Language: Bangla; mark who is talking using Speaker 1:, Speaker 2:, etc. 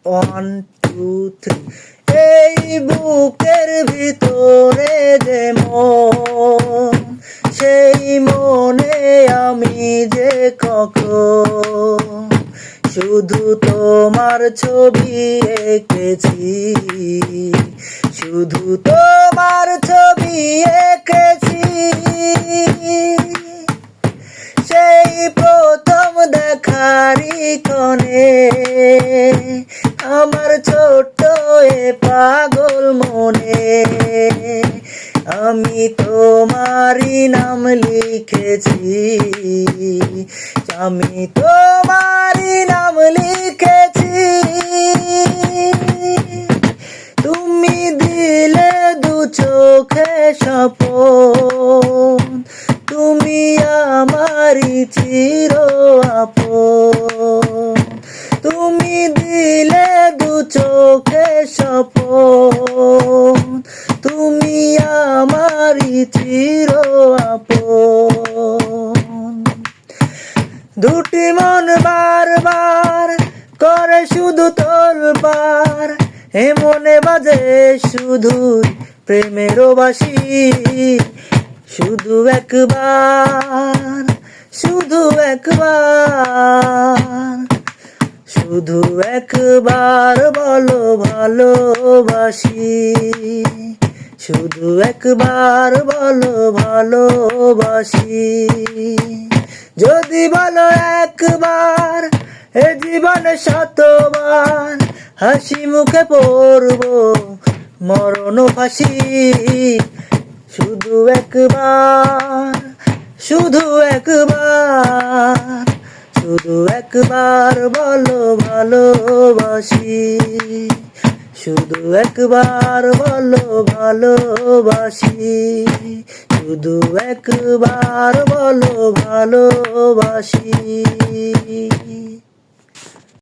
Speaker 1: One two three. এই বুকের ভিতরে যে মন, সেই মনে আমি যে কখন শুধু তোমার ছবি এঁকেছি, শুধু তোমার ছবি এঁকেছি। সেই প্রথম দেখারি ক্ষণে আমার ছোট্ট এ পাগল মনে আমি তোমারই নাম লিখেছি, আমি তোমারই নাম লিখেছি। তুমি দিলে দু চোখে স্বপন, তুমি আমারই চির আপন। তুমি দিলে দু চোখে স্বপন, তুমি আমারই চির আপন। দুটি মন বারবার করে শুধু তোলপার, এ মনে বাজে শুধুই প্রেমের বাঁশি। শুধু একবার, শুধু একবার, শুধু একবার বলো ভালোবাসি। শুধু একবার বলো ভালোবাসি। যদি বলো একবার, এ জীবনে শতবার হাসি মুখে পড়ব মরণ ফাঁসি। শুধু একবার, শুধু একবার, শুধু একবার বলো ভালোবাসি। শুধু একবার বলো ভালোবাসি। শুধু একবার বলো ভালোবাসি।